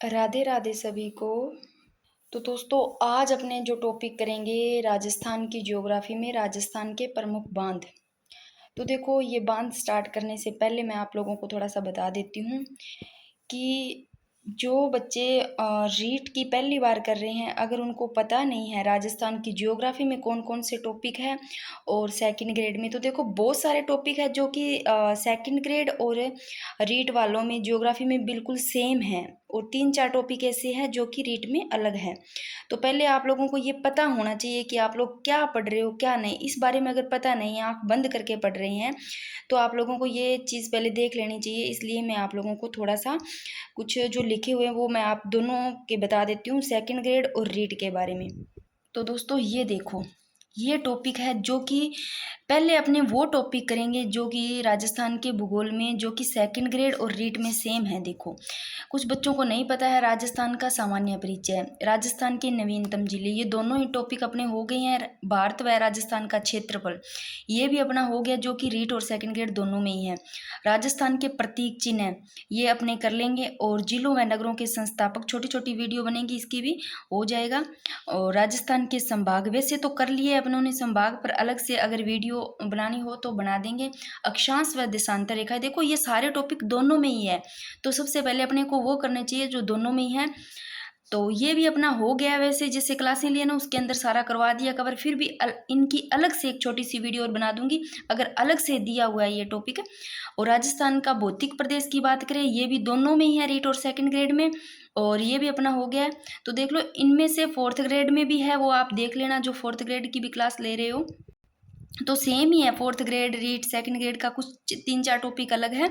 राधे राधे सभी को। तो दोस्तों, आज अपने जो टॉपिक करेंगे राजस्थान की ज्योग्राफी में राजस्थान के प्रमुख बांध। तो देखो, ये बांध स्टार्ट करने से पहले मैं आप लोगों को थोड़ा सा बता देती हूँ कि जो बच्चे रीट की पहली बार कर रहे हैं, अगर उनको पता नहीं है राजस्थान की ज्योग्राफी में कौन कौन से टॉपिक है और सेकंड ग्रेड में, तो देखो बहुत सारे टॉपिक है जो कि सेकंड ग्रेड और रीट वालों में ज्योग्राफी में बिल्कुल सेम है, और 3-4 टॉपिक ऐसे हैं जो कि रीट में अलग है। तो पहले आप लोगों को ये पता होना चाहिए कि आप लोग क्या पढ़ रहे हो क्या नहीं। इस बारे में अगर पता नहीं है, आँख बंद करके पढ़ रहे हैं, तो आप लोगों को ये चीज़ पहले देख लेनी चाहिए। इसलिए मैं आप लोगों को थोड़ा सा कुछ जो लिखे हुए हैं वो मैं आप दोनों के बता देती हूँ, सेकंड ग्रेड और रीट के बारे में। तो दोस्तों, ये देखो, ये टॉपिक है जो कि पहले अपने वो टॉपिक करेंगे जो कि राजस्थान के भूगोल में जो कि सेकंड ग्रेड और रीट में सेम है। देखो, कुछ बच्चों को नहीं पता है राजस्थान का सामान्य परिचय, राजस्थान के नवीनतम जिले, ये दोनों ही टॉपिक अपने हो गए हैं। भारत व राजस्थान का क्षेत्रफल, ये भी अपना हो गया जो कि रीट और सेकंड ग्रेड दोनों में ही है। राजस्थान के प्रतीक चिन्ह, ये अपने कर लेंगे। और जिलों व नगरों के संस्थापक, छोटी छोटी वीडियो बनेगी इसकी भी, हो जाएगा। और राजस्थान के संभाग, वैसे तो कर लिए अपनों ने संभाग, पर अलग से अगर वीडियो बनानी हो तो बना देंगे। अक्षांश व देशांतर रेखा, देखो ये सारे टॉपिक दोनों में ही है, तो सबसे पहले अपने को वो करना चाहिए जो दोनों में ही है। तो ये भी अपना हो गया। वैसे जैसे क्लासें लिए ना, उसके अंदर सारा करवा दिया कवर, फिर भी इनकी अलग से एक छोटी सी वीडियो और बना दूंगी अगर अलग से दिया हुआ है ये टॉपिक। और राजस्थान का भौतिक प्रदेश की बात करें, ये भी दोनों में ही है, रीट और सेकंड ग्रेड में, और ये भी अपना हो गया है। तो देख लो, इनमें से फोर्थ ग्रेड में भी है, वो आप देख लेना, जो फोर्थ ग्रेड की भी क्लास ले रहे हो तो सेम ही है। Fourth grade read second grade का कुछ 3-4 टॉपिक अलग है।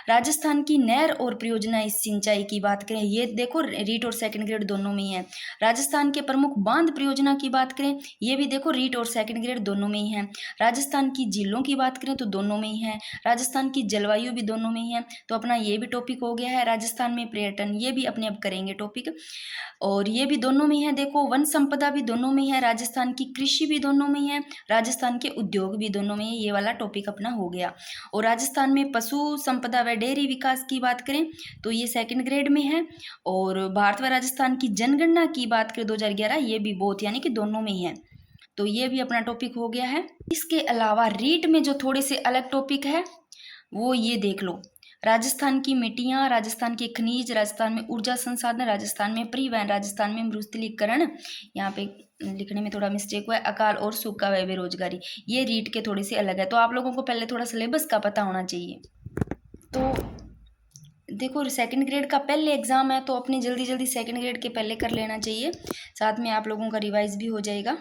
राजस्थान की नहर और परियोजना सिंचाई की बात करें, ये देखो रीट और सेकंड ग्रेड दोनों में ही है। राजस्थान के प्रमुख बांध परियोजना की बात करें, ये भी देखो रीट और सेकंड ग्रेड दोनों में ही है। राजस्थान की झीलों की बात करें तो दोनों में ही है। राजस्थान की जलवायु भी दोनों में ही है, तो अपना ये भी टॉपिक हो गया है। राजस्थान में पर्यटन, ये भी अपने अब करेंगे टॉपिक, और ये भी दोनों में है। देखो, वन संपदा भी दोनों में है, राजस्थान की कृषि भी दोनों में है, राजस्थान के उद्योग भी दोनों में है, ये वाला टॉपिक अपना हो गया। और राजस्थान में पशु संपदा व डेयरी विकास की बात करें तो ये सेकंड ग्रेड में है। और भारत व राजस्थान की जनगणना की बात करें 2011, ये भी बोथ यानी कि दोनों में ही है, तो ये भी अपना टॉपिक हो गया है। इसके अलावा रीट में जो थोड़े से अलग टॉपिक है वो ये देख लो, राजस्थान की मिट्टियाँ, राजस्थान के खनिज, राजस्थान में ऊर्जा संसाधन, राजस्थान में परिवहन, राजस्थान में मरुस्थलीकरण, यहाँ पे लिखने में थोड़ा मिस्टेक हुआ है, अकाल और सूखा व बेरोजगारी, ये रीट के थोड़े से अलग है। तो आप लोगों को पहले थोड़ा सिलेबस का पता होना चाहिए। तो देखो, सेकंड ग्रेड का पहले एग्जाम है, तो अपने जल्दी जल्दी सेकंड ग्रेड के पहले कर लेना चाहिए, साथ में आप लोगों का रिवाइज भी हो जाएगा।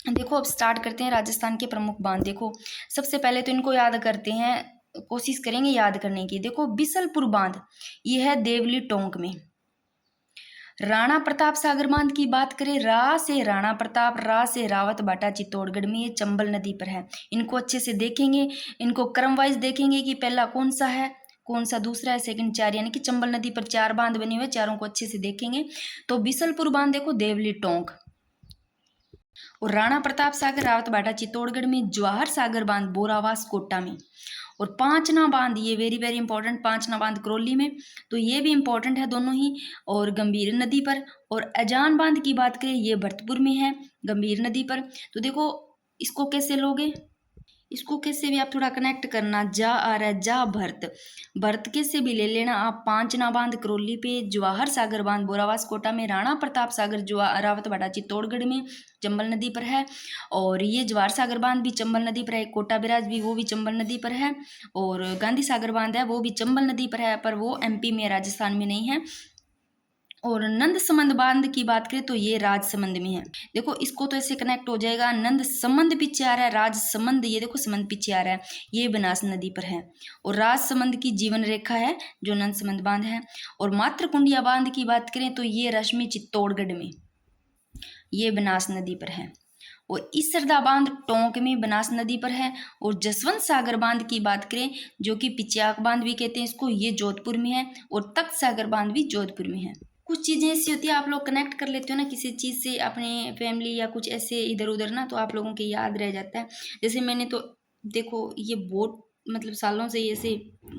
देखो, अब स्टार्ट करते हैं राजस्थान के प्रमुख बांध। देखो, सबसे पहले तो इनको याद करते हैं, कोशिश करेंगे याद करने की। देखो, बिसलपुर बांध, ये है देवली टोंक में। राणा प्रताप सागर बांध की बात करें, रा से राणा प्रताप, रा से रावत बाटा चित्तौड़गढ़ में, ये चंबल नदी पर है। इनको अच्छे से देखेंगे, इनको क्रम वाइज देखेंगे कि पहला कौन सा है, कौन सा दूसरा है, सेकंड चार, यानी कि चंबल नदी पर 4 बांध बने हुए, चारों को अच्छे से देखेंगे। तो बिसलपुर बांध देखो देवली टोंक, और राणा प्रताप सागर रावत बाटा चित्तौड़गढ़ में, जवाहर सागर बांध बोरावास कोटा में, और पांचना बांध, ये वेरी वेरी इंपॉर्टेंट, पांचना बांध करौली में, तो ये भी इंपॉर्टेंट है दोनों ही, और गंभीर नदी पर। और अजान बांध की बात करें, ये भरतपुर में है, गंभीर नदी पर। तो देखो, इसको कैसे लोगे, इसको कैसे भी आप थोड़ा कनेक्ट करना, जा आ रहा है जा भरत, भरत के से भी ले लेना आप। पांचना बांध करौली पे, जवाहर सागर बांध बोरावास कोटा में, राणा प्रताप सागर जो रावत बाटा चित्तौड़गढ़ में चंबल नदी पर है, और ये जवाहर सागर बांध भी चंबल नदी पर है, कोटा बिराज भी वो भी चंबल नदी पर है, और गांधी सागर बांध है वो भी चंबल नदी पर है, पर वो एमपी में, राजस्थान में नहीं है। और नंद समंद बांध की बात करें तो ये राजसमंद में है। देखो, इसको तो ऐसे कनेक्ट हो जाएगा, नंद समंद पीछे आ रहा है, राजसमंद, ये देखो समंद पीछे आ रहा है, ये बनास नदी पर है। और राजसमंद की जीवन रेखा है जो नंद समंद बांध है। और मातृकुंडिया बांध की बात करें तो ये रश्मि चित्तौड़गढ़ में, ये बनास नदी पर है। और इसरदा बांध टोंक में, बनास नदी पर है। और जसवंत सागर बांध की बात करें, जो कि पिच्याक बांध भी कहते हैं इसको, ये जोधपुर में है। और तख्त सागर बांध भी जोधपुर में है। कुछ चीज़ें ऐसी होती है, आप लोग कनेक्ट कर लेते हो ना किसी चीज़ से, अपने फैमिली या कुछ ऐसे इधर उधर ना, तो आप लोगों के याद रह जाता है। जैसे मैंने तो देखो, ये बहुत मतलब सालों से ऐसे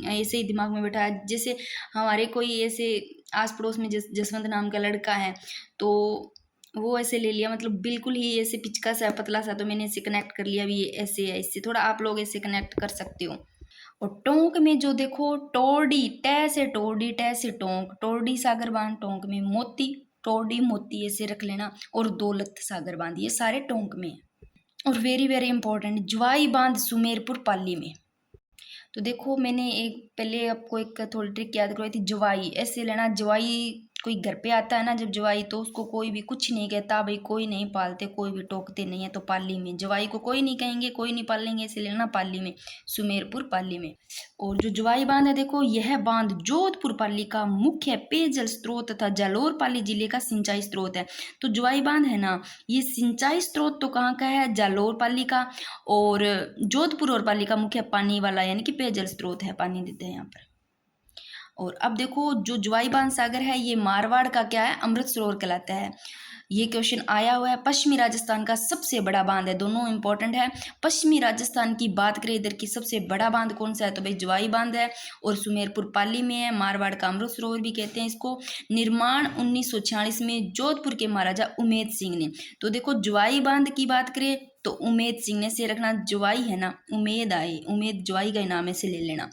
ऐसे ही दिमाग में बैठा है। जैसे हमारे कोई ऐसे आस पड़ोस में जसवंत नाम का लड़का है, तो वो ऐसे ले लिया, मतलब बिल्कुल ही ऐसे पिचका सा पतला सा, तो मैंने इसे कनेक्ट कर लिया। अभी ये ऐसे है, इससे थोड़ा आप लोग ऐसे कनेक्ट कर सकते हो। और टोंक में जो देखो, टोरडी, टे से टोरडी, टे से टोंक, टोरडी सागर बांध टोंक में, मोती टोरडी मोती ऐसे रख लेना, और दौलत सागर बांध, ये सारे टोंक में है। और वेरी वेरी इंपॉर्टेंट, ज्वाई बांध सुमेरपुर पाली में। तो देखो मैंने एक पहले आपको एक थोड़ी ट्रिक याद करवाई थी, जवाई ऐसे लेना। जवाई कोई घर पे आता है ना जब जवाई, तो उसको कोई भी कुछ नहीं कहता, भाई कोई नहीं पालते, कोई भी टोकते नहीं है, तो पाली में जवाई को कोई नहीं कहेंगे, कोई नहीं पालेंगे, ऐसे लेना पाली में, सुमेरपुर पाली में। और जो जवाई बांध है देखो, यह बांध जोधपुर पाली का मुख्य पेयजल स्रोत तथा जालौर पाली जिले का सिंचाई स्रोत है। तो जवाई बांध है ना, ये सिंचाई स्रोत तो कहाँ का है, जालौर पाली का, और जोधपुर और पाली का मुख्य पानी वाला यानी कि पेयजल स्रोत है, पानी देते हैं यहाँ पर। और अब देखो जो ज्वाई बांध सागर है, ये मारवाड़ का क्या है, अमृत सरोवर कहलाता है। ये क्वेश्चन आया हुआ है। पश्चिमी राजस्थान का सबसे बड़ा बांध है, दोनों इंपॉर्टेंट है। पश्चिमी राजस्थान की बात करें, इधर की सबसे बड़ा बांध कौन सा है, तो भाई ज्वाई बांध है, और सुमेरपुर पाली में है। मारवाड़ का अमृत सरोवर भी कहते हैं इसको। निर्माण 1946 में जोधपुर के महाराजा उमेद सिंह ने। तो देखो ज्वाई बांध की बात करें तो उमेद सिंह ने, से रखना, ज्वाई है ना, उमेद आए, उमेद ज्वाई का नाम ऐसे ले लेना।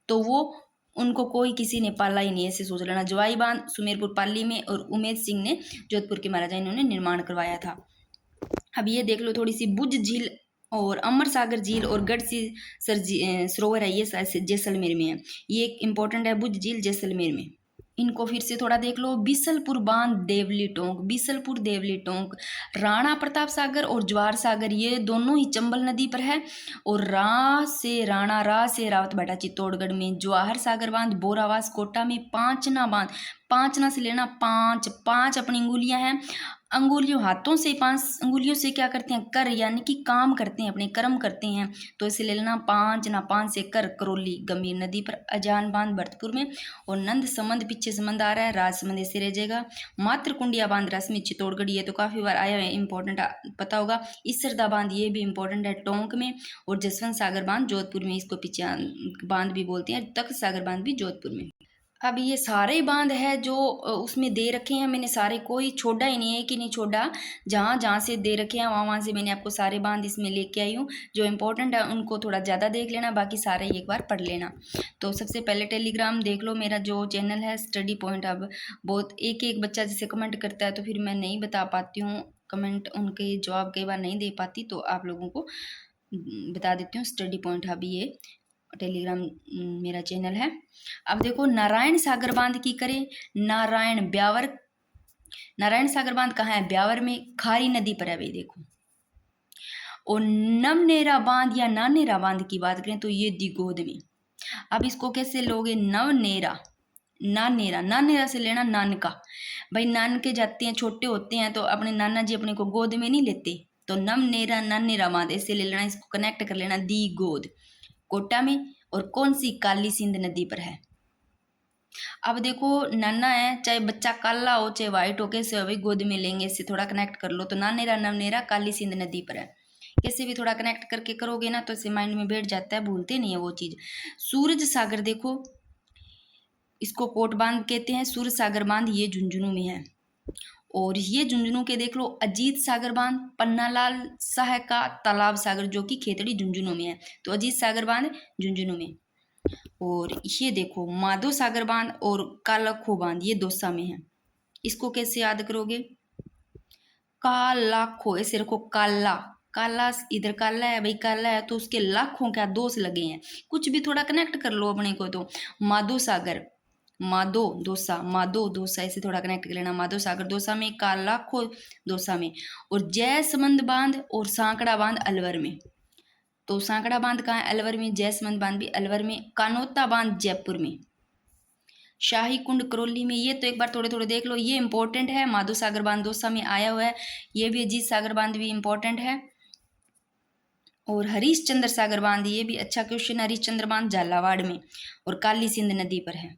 तो वो उनको कोई किसी ने पाला ही नहीं, ऐसे सोच लेना। जवाई बांध सुमेरपुर पाली में, और उमेद सिंह ने जोधपुर के महाराजा इन्होंने निर्माण करवाया था। अब ये देख लो थोड़ी सी, बुज झील और अमर सागर झील और गढ़सी सरोवर है, ये जैसलमेर में है। ये एक इंपॉर्टेंट है, बुज झील जैसलमेर में। इनको फिर से थोड़ा देख लो, बिसलपुर बांध देवली टोंक, बिसलपुर देवली टोंक। राणा प्रताप सागर और ज्वार सागर, ये दोनों ही चंबल नदी पर है। और रा से रावत भाटा चित्तौड़गढ़ में। जवाहर सागर बांध बोरावास कोटा में। पांचना बांध, पांचना से लेना, पांच पांच अपनी अंगुलियां हैं, अंगुलियों हाथों से, 5 अंगुलियों से क्या करते हैं, कर यानी कि काम करते हैं, अपने कर्म करते हैं, तो इसे ले लेना। पांच ना, पांच से कर, करौली गंभीर नदी पर। अजान बांध भरतपुर में। और नंद संबंध, पीछे संबंध आ रहा है, राजसमंद ऐसे रह जाएगा। मातृकुंडिया बांध रश्मि चित्तौड़गढ़, ये तो काफी बार आया है, इंपॉर्टेंट पता होगा। इसरदा बांध, ये भी इंपॉर्टेंट है, टोंक में। और जसवंत सागर बांध जोधपुर में, इसको पीछे बांध भी बोलते हैं। तख्त सागर बांध भी जोधपुर में। अब ये सारे बांध है जो उसमें दे रखे हैं, मैंने सारे, कोई छोड़ा ही नहीं है कि नहीं छोड़ा, जहाँ जहाँ से दे रखे हैं वहाँ से मैंने आपको सारे बांध इसमें लेके आई हूँ। जो इंपॉर्टेंट है उनको थोड़ा ज़्यादा देख लेना, बाकी सारे एक बार पढ़ लेना। तो सबसे पहले टेलीग्राम देख लो, मेरा जो चैनल है स्टडी पॉइंट। अब बहुत एक एक बच्चा जैसे कमेंट करता है, तो फिर मैं नहीं बता पाती हूँ कमेंट, उनके जवाब कई बार नहीं दे पाती, तो आप लोगों को बता देती हूँ। स्टडी पॉइंट हब ये टेलीग्राम मेरा चैनल है। अब देखो नारायण सागर बांध की करें, नारायण ब्यावर, नारायण सागर बांध कहाँ है, ब्यावर में, खारी नदी पर है भाई देखो। और नवनेरा बांध या नानेरा बांध की बात करें तो ये दिगोद में। अब इसको कैसे लोगे, नवनेरा, नानेरा, नानेरा से लेना नानका, भाई नानके जाते हैं, छोटे होते हैं, तो अपने नाना जी अपने को गोद में नहीं लेते, तो नवनेरा नानेरा बांध ऐसे ले लेना, इसको कनेक्ट कर लेना, दी गोद कोटा में। और कौन सी, काली सिंध नदी पर है। अब देखो नन्ना है, चाहे बच्चा काला हो चाहे वाइट हो, कैसे हो भाई, गोद में लेंगे, इससे थोड़ा कनेक्ट कर लो। तो नानेरा नवनेरा काली सिंध नदी पर है, कैसे भी थोड़ा कनेक्ट करके करोगे ना तो इसे माइंड में बैठ जाता है, भूलते नहीं है वो चीज। सूरज सागर देखो, इसको कोट बांध कहते हैं, सूरज सागर बांध ये झुंझुनू में है। और ये झुंझुनू के देख लो, अजीत सागर बांध पन्नालाल शाह का तालाब सागर, जो कि खेतड़ी झुंझुनू में है, तो अजीत सागर बांध झुंझुनू में। और ये देखो माधो सागर बांध और कालाखो बांध, ये दौसा में है। इसको कैसे याद करोगे, कालाखो ऐसे रखो, काला, काला इधर काला है भाई, काला है तो उसके लाखों क्या दोष लगे हैं, कुछ भी थोड़ा कनेक्ट कर लो अपने को। तो माधो सागर, माधो दोसा, माधो दोसा ऐसे थोड़ा कनेक्ट कर लेना, माधो सागर दोसा में, कालाखो दोसा में। और जयसमंद बांध और सांकड़ा बांध अलवर में। तो सांकड़ा बांध कहाँ है, अलवर में। जयसमंद बांध भी अलवर में। कानोता बांध जयपुर में। शाही कुंड करौली में। ये तो एक बार थोड़े थोड़े देख लो, ये इंपॉर्टेंट है। माधो सागर बांध दौसा में आया हुआ है, ये भी। अजीत सागर बांध भी इंपॉर्टेंट है। और हरीशचंद्र सागर बांध, ये भी अच्छा क्वेश्चन, हरीशचंद्र बांध झालावाड़ में और काली सिंध नदी पर है।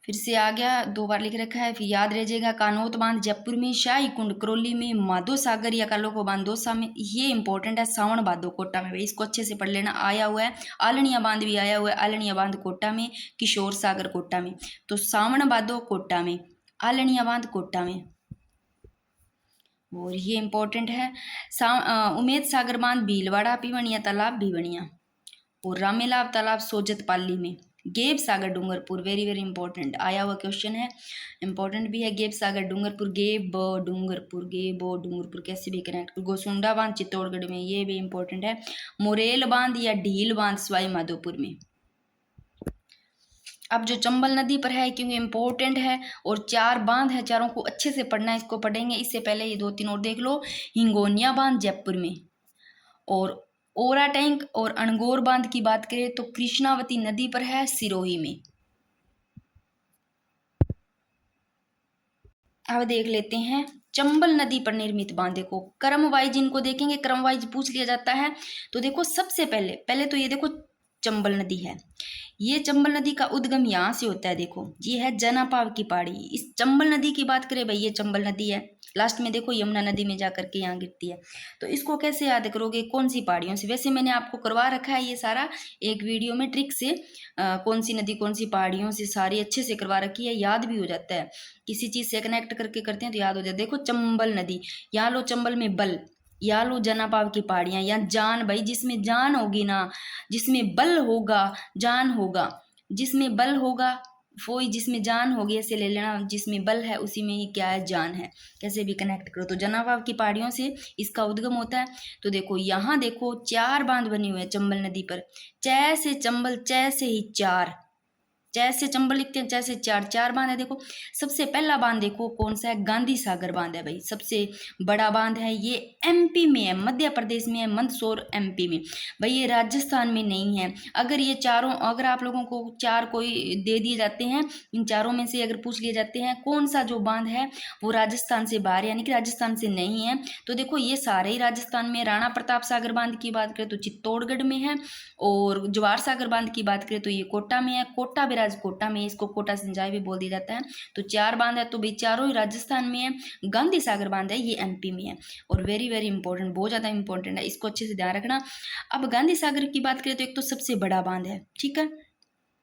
फिर से आ गया, 2 बार लिख रखा है, फिर याद रह जाएगा। कानोत बांध जयपुर में, शाही कुंड करौली में, माधो सागर या कालोखो बांध दौसा में। ये इंपॉर्टेंट है, सावन भादो कोटा में भाई, इसको अच्छे से पढ़ लेना। आया हुआ है आलनिया बांध भी आया हुआ है, आलनिया बांध कोटा में, किशोर सागर कोटा में। तो सावन भादो कोटा में, आलनिया बांध कोटा में, और ये इंपॉर्टेंट है। उमेद सागर बांध भीलवाड़ा पीवनिया तालाब भीवनिया, और रामेलाव तालाब सोजत पाली में। गेब सागर डूंगरपुर, वेरी वेरी इंपॉर्टेंट आया हुआ क्वेश्चन है, इंपॉर्टेंट भी है। गेब सागर डूंगरपुर, डूंगरपुर, डूंगरपुर कैसे भी कनेक्ट। गोसुंडा बांध चित्तौड़गढ़ में, ये भी इंपॉर्टेंट है। मोरेल बांध या ढील बांध सवाई माधोपुर में। अब जो चंबल नदी पर है, क्योंकि इंपॉर्टेंट है और 4 बांध है, चारों को अच्छे से पढ़ना है, इसको पढ़ेंगे। इससे पहले ये 2-3 और देख लो। हिंगोनिया बांध जयपुर में, और ओरा टैंक और अणगौर बांध की बात करें तो कृष्णावती नदी पर है, सिरोही में। अब देख लेते हैं चंबल नदी पर निर्मित बांध। देखो क्रम वाइज इनको देखेंगे, क्रम वाइज पूछ लिया जाता है। तो देखो सबसे पहले पहले तो ये देखो चंबल नदी है, ये चंबल नदी का उद्गम यहाँ से होता है। देखो ये है जनापाव की पहाड़ी। इस चंबल नदी की बात करें भाई, ये चंबल नदी है। लास्ट में देखो यमुना नदी में जाकर के यहाँ गिरती है। तो इसको कैसे याद करोगे, कौन सी पहाड़ियों से। वैसे मैंने आपको करवा रखा है ये सारा एक वीडियो में ट्रिक से, कौन सी नदी कौन सी पहाड़ियों से, सारी अच्छे से करवा रखी है, याद भी हो जाता है। किसी चीज से कनेक्ट करके करते हैं तो याद हो जाता है। देखो चंबल नदी, यहाँ लो चंबल में बल, या लो जनापाव की पहाड़ियां, या जान भाई, जिसमें जान होगी ना, जिसमें बल होगा जान होगा, जिसमें बल होगा वो ही, जिसमें जान होगी ऐसे ले लेना, जिसमें बल है उसी में ही क्या है, जान है। कैसे भी कनेक्ट करो। तो जनापाव की पहाड़ियों से इसका उद्गम होता है। तो देखो यहाँ देखो 4 बांध बने हुए हैं चंबल नदी पर। च से चंबल, च से ही 4, जैसे चंबल लिखते हैं, जैसे 4 बांध है। देखो सबसे पहला बांध देखो कौन सा है, गांधी सागर बांध है भाई, सबसे बड़ा बांध है। ये एमपी में है, मध्य प्रदेश में है, मंदसौर एमपी में भाई, ये राजस्थान में नहीं है। अगर ये चारों, अगर आप लोगों को 4 कोई दे दिए जाते हैं, इन चारों में से अगर पूछ लिए जाते हैं कौन सा जो बांध है वो राजस्थान से बाहर, यानी कि राजस्थान से नहीं है, तो देखो ये सारे ही राजस्थान में। राणा प्रताप सागर बांध की बात करें तो चित्तौड़गढ़ में है, और जवाहर सागर बांध की बात करें तो ये कोटा में है। कोटा कोटा में, इसको कोटा सिंचाई भी बोल दिया जाता है। तो 4 बांध है, तो भाई चारों ही राजस्थान में है। गांधी सागर बांध है ये एमपी में है, और वेरी वेरी इंपॉर्टेंट, बहुत ज्यादा इंपॉर्टेंट है, इसको अच्छे से ध्यान रखना। अब गांधी सागर की बात करें तो एक तो सबसे बड़ा बांध है, ठीक है,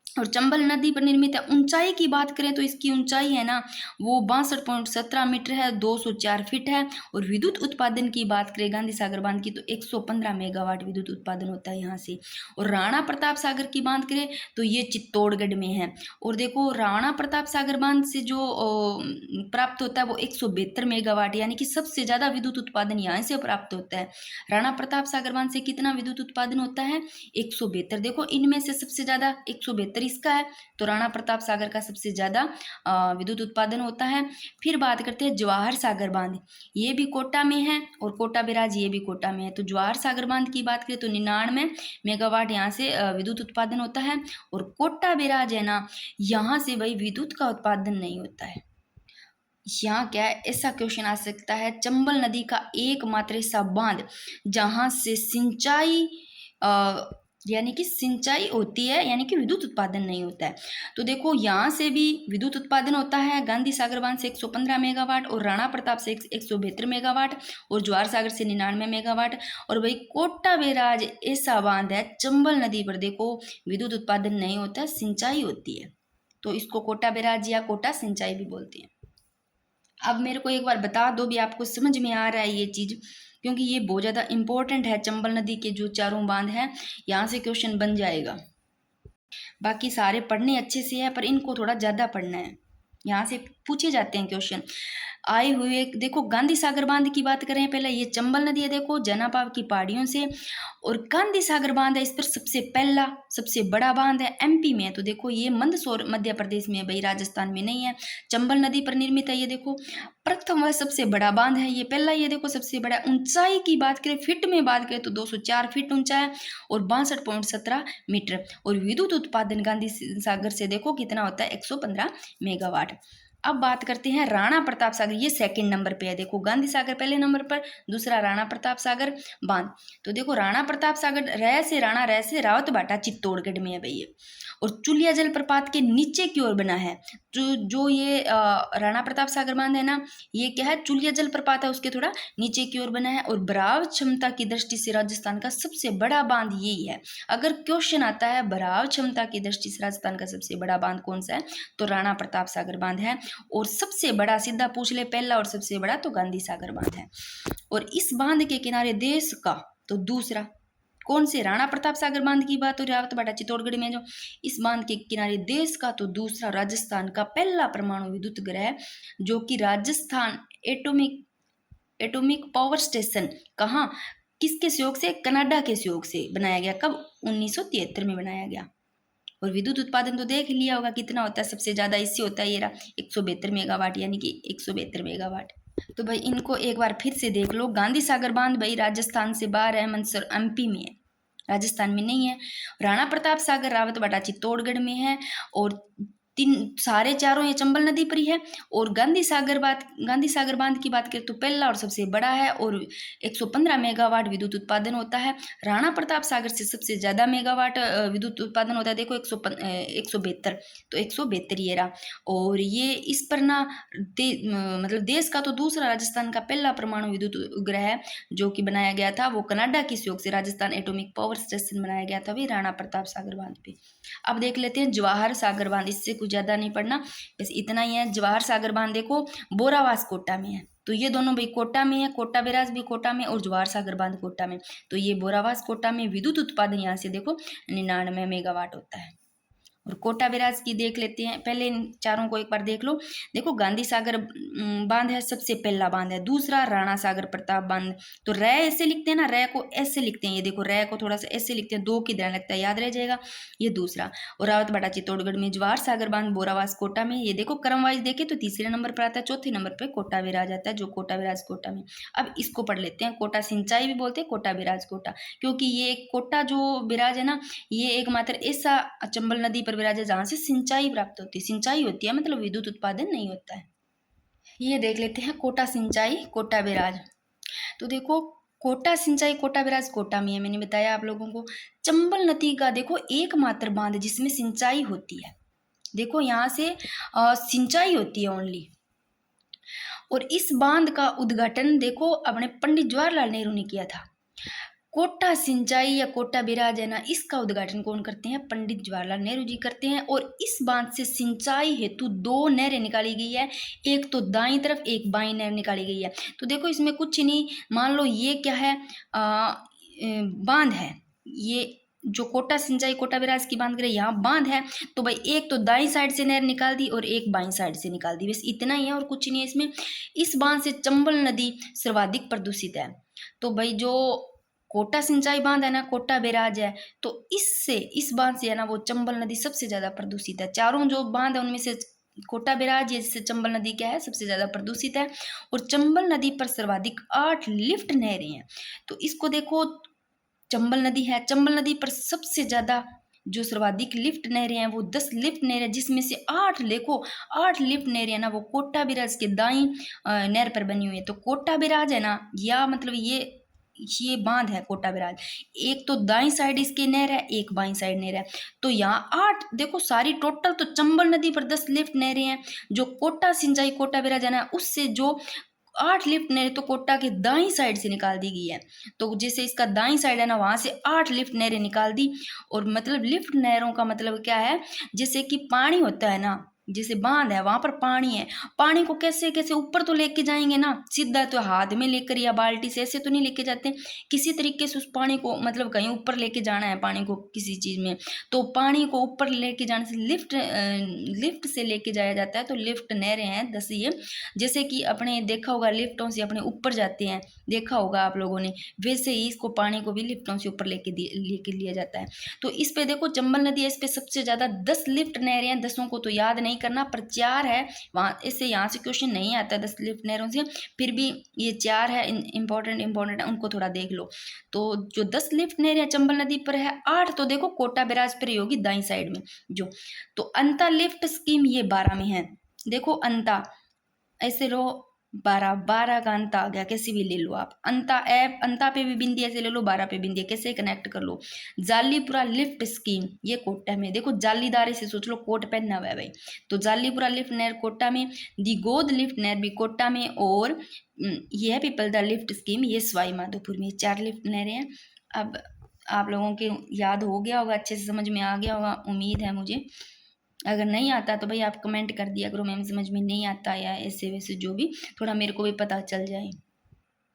और चंबल नदी पर निर्मित है। ऊंचाई की बात करें तो इसकी ऊंचाई है ना वो 62.17 मीटर है, 204 फीट है। और विद्युत उत्पादन की बात करें गांधी सागर बांध की तो 115 मेगावाट विद्युत उत्पादन होता है यहाँ से। और राणा प्रताप सागर की बात करें तो ये चित्तौड़गढ़ में है। और देखो राणा प्रताप सागर बांध से जो प्राप्त होता है वो 172 मेगावाट, यानी कि सबसे ज्यादा विद्युत उत्पादन यहाँ से प्राप्त होता है। राणा प्रताप सागर बांध से कितना विद्युत उत्पादन होता है, 172। देखो इनमें से सबसे ज्यादा 172 इसका है, तो राणा प्रताप सागर का सबसे ज्यादा विद्युत उत्पादन होता है। फिर बात करते हैं जवाहर सागर बांध, ये भी कोटा में है, और कोटा बैराज ये भी कोटा में है। तो जवाहर सागर बांध की बात करें तो 99 मेगावाट यहाँ से विद्युत उत्पादन होता है। और कोटा बैराज है ना, यहाँ से भाई विद्युत का उत्पादन नहीं होता है। यहाँ क्या है, ऐसा क्वेश्चन आ सकता है, चंबल नदी का एकमात्र ऐसा बांध जहां से सिंचाई यानी कि सिंचाई होती है, यानी कि विद्युत उत्पादन नहीं होता है। तो देखो यहाँ से भी विद्युत उत्पादन होता है, गांधी सागर बांध से 115 मेगावाट, और राणा प्रताप से 172 मेगावाट, और जवाहर सागर से 99 मेगावाट। और भाई कोटा बैराज ऐसा बांध है चंबल नदी पर, देखो विद्युत उत्पादन नहीं होता, सिंचाई होती है। तो इसको कोटा बैराज या कोटा सिंचाई भी बोलते हैं। अब मेरे को एक बार बता दो भी आपको समझ में आ रहा है ये चीज, क्योंकि ये बहुत ज़्यादा इंपॉर्टेंट है। चंबल नदी के जो चारों बांध हैं यहाँ से क्वेश्चन बन जाएगा। बाकी सारे पढ़ने अच्छे से है, पर इनको थोड़ा ज़्यादा पढ़ना है, यहाँ से पूछे जाते हैं क्वेश्चन आए हुए। देखो गांधी सागर बांध की बात करें पहले, ये चंबल नदी है देखो जनापाव की पहाड़ियों से, और गांधी सागर बांध है इस पर सबसे पहला सबसे बड़ा बांध है, एमपी में है। तो देखो ये मंदसौर मध्य प्रदेश में है भाई, राजस्थान में नहीं है। चंबल नदी पर निर्मित है ये देखो, प्रथम वह सबसे बड़ा बांध है ये पहला, ये देखो सबसे बड़ा। ऊंचाई की बात करें, फीट में बात करें तो 204 फीट ऊंचा है, और 62.17 मीटर। और विद्युत उत्पादन गांधी सागर से देखो कितना होता है, 115 मेगावाट। अब बात करते हैं राणा प्रताप सागर, ये सेकंड नंबर पे है। देखो गांधी सागर पहले नंबर पर, दूसरा राणा प्रताप सागर बांध। तो देखो राणा प्रताप सागर रह से रावत बाटा चित्तौड़गढ़ में है भाई ये, और चुलिया जलप्रपात के नीचे की ओर बना है। जो ये राणा प्रताप सागर बांध है ना, ये क्या है, चुलिया जलप्रपात है उसके थोड़ा नीचे की ओर बना है, और बराव क्षमता की दृष्टि से राजस्थान का सबसे बड़ा बांध यही है। अगर क्वेश्चन आता है बराव क्षमता की दृष्टि से राजस्थान का सबसे बड़ा बांध कौन सा है, तो राणा प्रताप सागर बांध है। और सबसे बड़ा सीधा पूछ ले पहला और सबसे बड़ा, तो गांधी सागर बांध है। और इस बांध के किनारे देश का तो दूसरा कौन से, राणा प्रताप सागर बांध की बात हो रही है, रावत बाटा चित्तौड़गढ़ में जो, इस बांध के किनारे देश का तो दूसरा राजस्थान का पहला परमाणु विद्युत ग्रह, जो कि राजस्थान एटॉमिक पावर स्टेशन, कहाँ, किसके सहयोग से, कनाडा के सहयोग से बनाया गया। कब, 1973 में बनाया गया। और विद्युत उत्पादन तो देख लिया होगा कितना होता है, सबसे ज्यादा इससे होता है ये रहा 172 मेगावाट, यानी कि 172 मेगावाट। तो भाई इनको एक बार फिर से देख लो। गांधी सागर बांध भाई राजस्थान से बाहर है, मंदसौर एमपी में है, राजस्थान में नहीं है। राणा प्रताप सागर रावत बाटा चित्तौड़गढ़ में है, और तीन सारे चारों ये चंबल नदी पर ही है। और गांधी सागर बांध की बात करें तो पहला और सबसे बड़ा है, और 115 मेगावाट विद्युत उत्पादन होता है। राणा प्रताप सागर से सबसे ज्यादा मेगावाट विद्युत उत्पादन होता है, देखो 172, तो 172 ये रहा। और ये इस पर ना मतलब देश का तो दूसरा, राजस्थान का पहला परमाणु विद्युत उपग्रह है, जो कि बनाया गया था, वो कनाडा के सहयोग से राजस्थान एटॉमिक पावर स्टेशन बनाया गया था, वही राणा प्रताप सागर बांध पे। अब देख लेते हैं जवाहर सागर बांध, इससे कुछ ज्यादा नहीं पढ़ना, बस इतना ही है। जवाहर सागर बांध देखो बोरावास कोटा में है, तो ये दोनों भाई कोटा में है, कोटा बैराज भी कोटा में, और जवाहर सागर बांध कोटा में। तो ये बोरावास कोटा में विद्युत उत्पादन यहाँ से देखो 99 मेगावाट होता है। और कोटा बैराज की देख लेते हैं, पहले इन चारों को एक बार देख लो। देखो गांधी सागर बांध है, सबसे पहला बांध है। दूसरा राणा सागर प्रताप बांध, तो रै ऐसे लिखते हैं ना, रै को ऐसे लिखते हैं, ये देखो रै को थोड़ा सा ऐसे लिखते हैं, दो की तरह लगता है, याद रह जाएगा, ये दूसरा। और रावत बाटा चित्तौड़गढ़ में। जवाहर सागर बांध बोरावास कोटा में, ये देखो क्रम वाइज देखे तो तीसरे नंबर पर आता है, चौथे नंबर पर कोटा बैराज आता है, जो कोटा बैराज कोटा में। अब इसको पढ़ लेते हैं, कोटा सिंचाई भी बोलते हैं, कोटा बैराज कोटा, क्योंकि ये कोटा जो बैराज है ना, ये एकमात्र ऐसा चंबल नदी पर बैराज है जहां से सिंचाई प्राप्त होती है। सिंचाई होती है मतलब विद्युत उत्पादन नहीं होता है। ये देख लेते हैं कोटा सिंचाई कोटा बैराज। तो देखो कोटा सिंचाई कोटा बैराज कोटा में है, मैंने बताया आप लोगों को। चंबल नदी का देखो एकमात्र बांध जिसमें सिंचाई होती है, देखो यहाँ से सिंचाई होती है ओनली। और इस बांध का उद्घाटन देखो अपने पंडित जवाहरलाल नेहरू ने किया था। कोटा सिंचाई या कोटा बैराज है ना, इसका उद्घाटन कौन करते हैं, पंडित जवाहरलाल नेहरू जी करते हैं। और इस बांध से सिंचाई हेतु दो नहरें निकाली गई है, एक तो दाईं तरफ, एक बाईं नहर निकाली गई है। तो देखो इसमें कुछ नहीं, मान लो ये क्या है, बांध है, ये जो कोटा सिंचाई कोटा बैराज की बात करें, यहाँ बांध है, तो भाई एक तो दाईं साइड से नहर निकाल दी और एक बाईं साइड से निकाल दी, बस इतना ही है और कुछ नहीं है इसमें। इस बांध से चंबल नदी सर्वाधिक प्रदूषित है। तो भाई जो कोटा सिंचाई बांध है ना, कोटा बैराज है, तो इससे इस बांध से है ना वो चंबल नदी सबसे ज्यादा प्रदूषित है। चारों जो बांध है उनमें से कोटा बैराज है जिससे चंबल नदी क्या है, सबसे ज्यादा प्रदूषित है। और चंबल नदी पर सर्वाधिक 8 लिफ्ट नहरें हैं। तो इसको देखो, चंबल नदी है, चंबल नदी पर सबसे ज्यादा जो सर्वाधिक लिफ्ट नहरें हैं वो 10 लिफ्ट नहरें, जिसमें से 8 देखो 8 लिफ्ट नहरें है ना वो कोटा बैराज के दाईं नहर पर बनी हुई है। तो कोटा बैराज है ना, या मतलब ये बांध है कोटा बैराज, एक तो दाईं साइड इसके नहर है, एक बाईं साइड नहर है। तो यहाँ 8 देखो सारी टोटल तो चंबल नदी पर 10 लिफ्ट नहरें हैं। जो कोटा सिंचाई कोटा बैराज है ना, उससे जो 8 लिफ्ट नहरें तो कोटा के दाईं साइड से निकाल दी गई है। तो जैसे इसका दाईं साइड है ना, वहां से 8 लिफ्ट नहरें निकाल दी। और मतलब लिफ्ट नहरों का मतलब क्या है, जैसे कि पानी होता है ना, जैसे बांध है वहां पर पानी है, पानी को कैसे कैसे ऊपर तो लेके जाएंगे ना, सीधा तो हाथ में लेकर या बाल्टी से ऐसे तो नहीं लेके जाते, किसी तरीके से उस पानी को मतलब कहीं ऊपर लेके जाना है पानी को किसी चीज में। तो पानी को ऊपर लेके जाने से लिफ्ट से लेके जाया जाता है। तो लिफ्ट नहरें हैं 10 ये, जैसे कि अपने देखा होगा लिफ्टों से अपने ऊपर जाते हैं, देखा होगा आप लोगों ने, वैसे ही इसको पानी को भी लिफ्टों से ऊपर लेके लिया जाता है। तो इस पे देखो चंबल नदी है, इस पे सबसे ज्यादा 10 लिफ्ट नहरें हैं, 10 को तो याद नहीं करना, पर 4 है वहां, इससे यहाँ से क्वेश्चन नहीं आता 10 लिफ्ट नहरों से, फिर भी ये 4 है इंपॉर्टेंट है, उनको थोड़ा देख लो। तो जो 10 लिफ्ट नहरें चंबल नदी पर है, 8 तो देखो कोटा बैराज पर ही होगी दाईं साइड में जो। तो अंतर लिफ्ट स्कीम ये 12 में है, देखो अंता, ऐसे लो 12, 12 का अंता आ गया, कैसे भी ले लो आप। अंता ऐप, अंता पे भी बिंदी ऐसे ले लो, 12 पे बिंदी कैसे कनेक्ट कर लो। जालीपुरा लिफ्ट स्कीम, ये कोटा में, देखो जालीदार से सोच लो, कोट पहना हुआ है भाई, तो जालीपुरा लिफ्ट नहर कोटा में, दी गोद लिफ्ट नहर भी कोटा में, और ये है पीपलदा लिफ्ट स्कीम, ये सवाई माधोपुर में। 4 लिफ्ट नहरें हैं। अब आप लोगों के याद हो गया होगा, अच्छे से समझ में आ गया होगा, उम्मीद है मुझे। अगर नहीं आता तो भाई आप कमेंट कर दिया करो, मैम समझ में नहीं आता, या ऐसे वैसे जो भी, थोड़ा मेरे को भी पता चल जाए।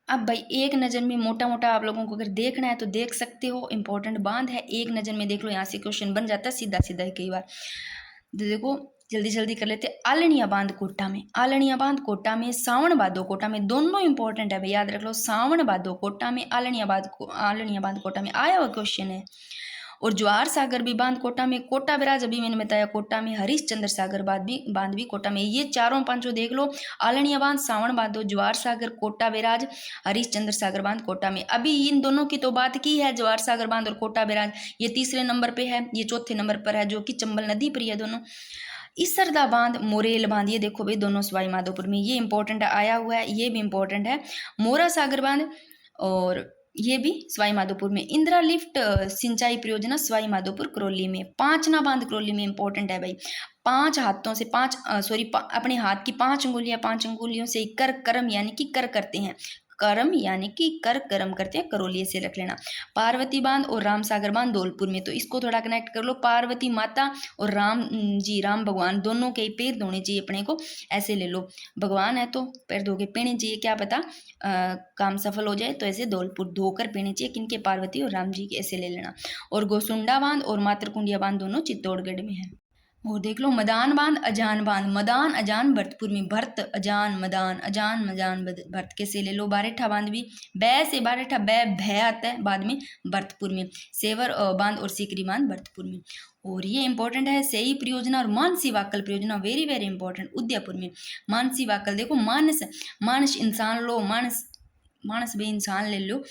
अब भाई एक नज़र में मोटा मोटा आप लोगों को अगर देखना है तो देख सकते हो, इंपॉर्टेंट बांध है, एक नज़र में देख लो, यहाँ से क्वेश्चन बन जाता है सीधा सीधा ही कई बार। तो देखो जल्दी जल्दी कर लेते। आलनिया बांध कोटा में, आलनिया बांध कोटा में, सावन भादो कोटा में, दोनों इंपॉर्टेंट है भाई, याद रख लो। सावन भादो कोटा में, आलनिया बांध कोटा में आया हुआ क्वेश्चन है। और ज्वार सागर भी बांध कोटा में, कोटा बैराज अभी मैंने बताया कोटा में, हरिश्चंद्र सागर बांध भी कोटा में। ये चारों पांचों देख लो, आलनिया बांध, सावन भादो, ज्वार सागर, कोटा बैराज, हरिश्चंद्र सागर बांध कोटा में। अभी इन दोनों की तो बात की है, ज्वार सागर बांध और कोटा बैराज, ये तीसरे नंबर पे है, ये चौथे नंबर पर है, जो कि चंबल नदी पर है दोनों। इसरदा बांध, मोरेल बांध, ये देखो भाई दोनों सवाई माधोपुर में, ये इंपॉर्टेंट आया हुआ है, ये भी इंपॉर्टेंट है। मोरा सागर बांध, और ये भी सवाई माधोपुर में। इंदिरा लिफ्ट सिंचाई परियोजना सवाई माधोपुर करौली में। पांचना बांध करौली में, इंपॉर्टेंट है भाई। 5 हाथों से अपने हाथ की 5 अंगुलियां, 5 अंगुलियों से कर कर्म यानी कि कर करते हैं, कर्म यानी कि कर कर्म करते हैं, करौली से रख लेना। पार्वती बांध और राम सागर बांध धौलपुर में, तो इसको थोड़ा कनेक्ट कर लो। पार्वती माता और राम जी, राम भगवान दोनों के पैर धोने चाहिए अपने को, ऐसे ले लो। भगवान है तो पैर धो के पीने चाहिए, क्या पता काम सफल हो जाए, तो ऐसे धौलपुर धोकर पीने चाहिए, किनके, पार्वती और राम जी के, ऐसे ले लेना। और गोसुंडा बांध और मातरकुंडिया बांध दोनों चित्तौड़गढ़ में है। वो देख लो मदान बांध, अजान बांध, मदान अजान भरतपुर में, भरत अजान मदान, अजान मजान भरत, कैसे ले लो। बारेठा बांध भी, बै से बारेठा, भय आता है बाद में, भरतपुर में। सेवर बांध और सीकरी बांध भरतपुर में। और ये इंपॉर्टेंट है, सही परियोजना और मानसी वाकल परियोजना, वेरी वेरी इंपॉर्टेंट, उदयपुर में। मानसी वाकल देखो, मानस, मानस इंसान लो, मानस, मानस भी इंसान ले लो,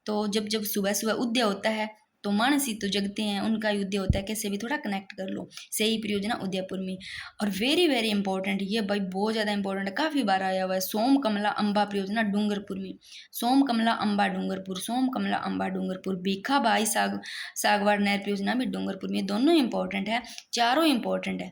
तो जब जब सुबह सुबह उदय होता है तो मानस ही तो जगते हैं, उनका युद्ध होता है, कैसे भी थोड़ा कनेक्ट कर लो। सही परियोजना उदयपुर में। और वेरी वेरी इंपॉर्टेंट, ये भाई बहुत ज़्यादा इंपॉर्टेंट है, काफ़ी बार आया हुआ है, सोम कमला अम्बा परियोजना डूंगरपुर में। सोम कमला अम्बा डूंगरपुर, सोम कमला अम्बा डूंगरपुर। भीखा बाई सागवाड़ नहर परियोजना भी डूंगरपुर में, दोनों इंपॉर्टेंट है, चारों इंपॉर्टेंट है।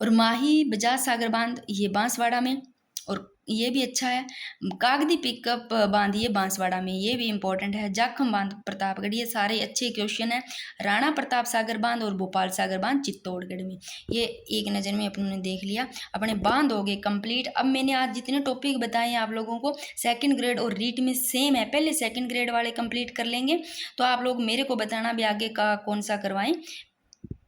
और माही बजाज सागर बांध, ये बांसवाड़ा में, और ये भी अच्छा है। कागदी पिकअप बांध, ये बांसवाड़ा में, ये भी इंपॉर्टेंट है। जाखम बांध प्रतापगढ़, ये सारे अच्छे क्वेश्चन है। राणा प्रताप सागर बांध और भोपाल सागर बांध चित्तौड़गढ़ में। ये एक नज़र में अपने देख लिया, अपने बांध हो गए कंप्लीट। अब मैंने आज जितने टॉपिक बताए हैं आप लोगों को, सेकंड ग्रेड और रीट में सेम है, पहले सेकंड ग्रेड वाले कंप्लीट कर लेंगे, तो आप लोग मेरे को बताना भी आगे का कौन सा करवाएं।